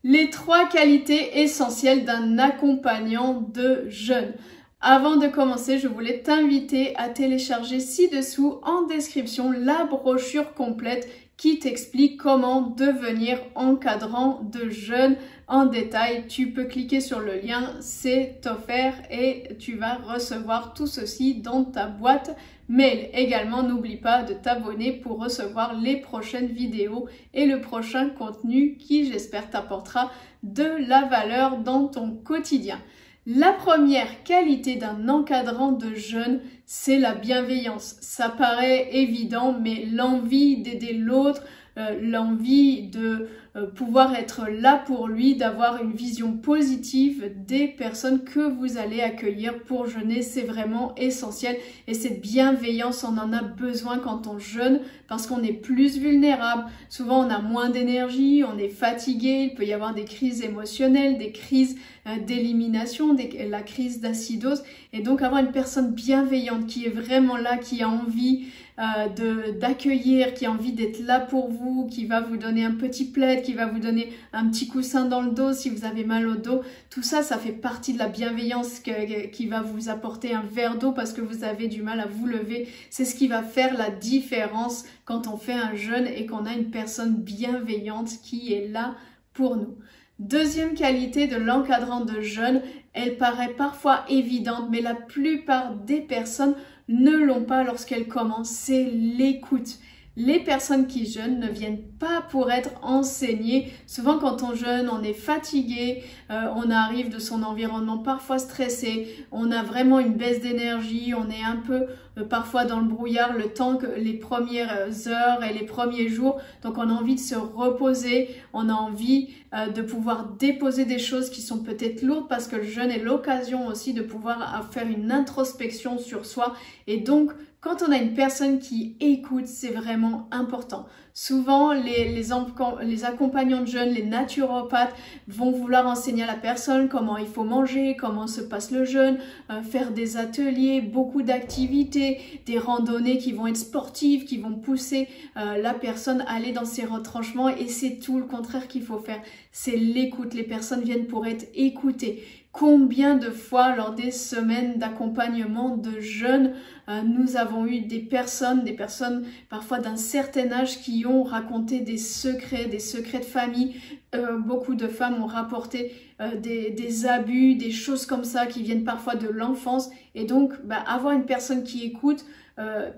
Les 3 qualités essentielles d'un accompagnant de jeûne. Avant de commencer, je voulais t'inviter à télécharger ci-dessous en description la brochure complète qui t'explique comment devenir encadrant de jeûne en détail. Tu peux cliquer sur le lien, c'est offert et tu vas recevoir tout ceci dans ta boîte mail. Également, n'oublie pas de t'abonner pour recevoir les prochaines vidéos et le prochain contenu qui, j'espère, t'apportera de la valeur dans ton quotidien. La première qualité d'un encadrant de jeûne, c'est la bienveillance. Ça paraît évident, mais l'envie d'aider l'autre, l'envie de pouvoir être là pour lui, d'avoir une vision positive des personnes que vous allez accueillir pour jeûner, c'est vraiment essentiel. Et cette bienveillance, on en a besoin quand on jeûne parce qu'on est plus vulnérable. Souvent, on a moins d'énergie, on est fatigué, il peut y avoir des crises émotionnelles, des crises d'élimination, la crise d'acidose. Et donc, avoir une personne bienveillante qui est vraiment là, qui a envie d'accueillir, qui a envie d'être là pour vous, qui va vous donner un petit plaid, qui va vous donner un petit coussin dans le dos si vous avez mal au dos. Tout ça, ça fait partie de la bienveillance qui va vous apporter un verre d'eau parce que vous avez du mal à vous lever. C'est ce qui va faire la différence quand on fait un jeûne et qu'on a une personne bienveillante qui est là pour nous. Deuxième qualité de l'encadrant de jeûne, elle paraît parfois évidente, mais la plupart des personnes ne l'ont pas lorsqu'elles commencent, c'est l'écoute. Les personnes qui jeûnent ne viennent pas pour être enseignées. Souvent quand on jeûne, on est fatigué, on arrive de son environnement parfois stressé, on a vraiment une baisse d'énergie, on est un peu parfois dans le brouillard le temps que les premières heures et les premiers jours. Donc on a envie de se reposer, on a envie de pouvoir déposer des choses qui sont peut-être lourdes parce que le jeûne est l'occasion aussi de pouvoir faire une introspection sur soi. Et donc, quand on a une personne qui écoute, c'est vraiment important. Souvent, les accompagnants de jeûne, les naturopathes vont vouloir enseigner à la personne comment il faut manger, comment se passe le jeûne, faire des ateliers, beaucoup d'activités, des randonnées qui vont être sportives, qui vont pousser la personne à aller dans ses retranchements et c'est tout le contraire qu'il faut faire. C'est l'écoute. Les personnes viennent pour être écoutées. Combien de fois lors des semaines d'accompagnement de jeûne, nous avons eu des personnes parfois d'un certain âge qui ont raconté des secrets de famille. Beaucoup de femmes ont rapporté des abus, des choses comme ça qui viennent parfois de l'enfance. Et donc, avoir une personne qui écoute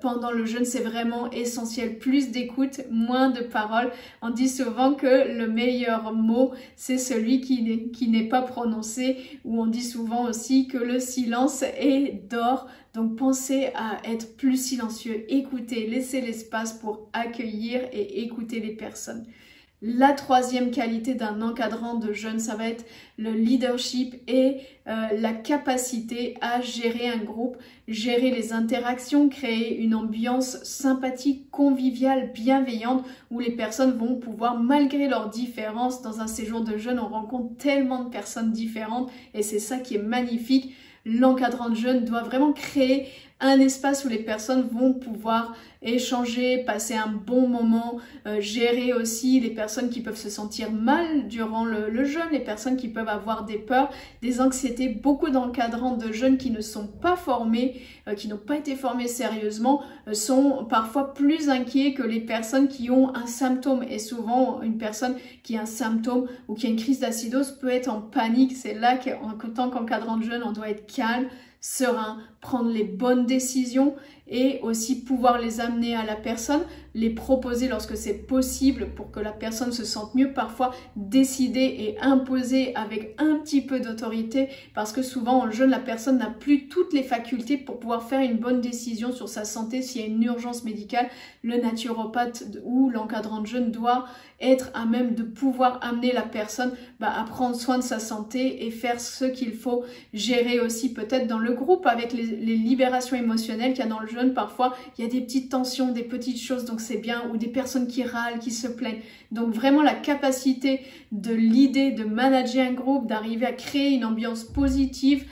pendant le jeûne, c'est vraiment essentiel. Plus d'écoute, moins de paroles. On dit souvent que le meilleur mot, c'est celui qui n'est pas prononcé. Ou on dit souvent aussi que le silence est d'or. Donc pensez à être plus silencieux, écoutez, laissez l'espace pour accueillir et écouter les personnes. La troisième qualité d'un encadrant de jeûne, ça va être le leadership et la capacité à gérer un groupe, gérer les interactions, créer une ambiance sympathique, conviviale, bienveillante où les personnes vont pouvoir, malgré leurs différences, dans un séjour de jeûne, on rencontre tellement de personnes différentes et c'est ça qui est magnifique. L'encadrant de jeûne doit vraiment créer un espace où les personnes vont pouvoir échanger, passer un bon moment, gérer aussi les personnes qui peuvent se sentir mal durant le jeûne, les personnes qui peuvent avoir des peurs, des anxiétés. Beaucoup d'encadrants de jeûne qui ne sont pas formés, qui n'ont pas été formés sérieusement, sont parfois plus inquiets que les personnes qui ont un symptôme. Et souvent, une personne qui a un symptôme ou qui a une crise d'acidose peut être en panique. C'est là qu'en tant qu'encadrant de jeûne, on doit être calme, serein, prendre les bonnes décisions et aussi pouvoir les amener à la personne, les proposer lorsque c'est possible pour que la personne se sente mieux, parfois décider et imposer avec un petit peu d'autorité parce que souvent en jeûne la personne n'a plus toutes les facultés pour pouvoir faire une bonne décision sur sa santé. S'il y a une urgence médicale, le naturopathe ou l'encadrant de jeûne doit être à même de pouvoir amener la personne à prendre soin de sa santé et faire ce qu'il faut, gérer aussi peut-être dans le groupe avec les les libérations émotionnelles qu'il y a dans le jeûne, parfois il y a des petites tensions, des petites choses, donc c'est bien, ou des personnes qui râlent, qui se plaignent. Donc vraiment la capacité de l'idée de manager un groupe, d'arriver à créer une ambiance positive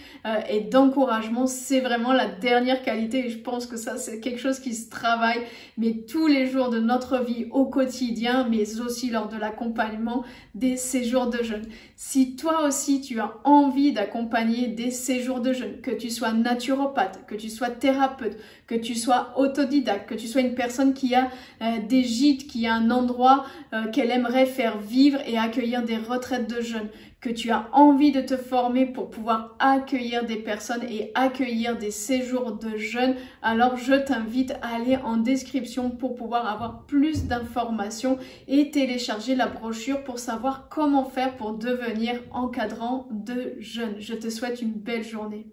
et d'encouragement, c'est vraiment la dernière qualité et je pense que ça c'est quelque chose qui se travaille mais tous les jours de notre vie au quotidien, mais aussi lors de l'accompagnement des séjours de jeûne. Si toi aussi tu as envie d'accompagner des séjours de jeûne, que tu sois naturopathe, que tu sois thérapeute, que tu sois autodidacte, que tu sois une personne qui a des gîtes, qui a un endroit qu'elle aimerait faire vivre et accueillir des retraites de jeûne, que tu as envie de te former pour pouvoir accueillir des personnes et accueillir des séjours de jeûne, alors je t'invite à aller en description pour pouvoir avoir plus d'informations et télécharger la brochure pour savoir comment faire pour devenir encadrant de jeûne. Je te souhaite une belle journée.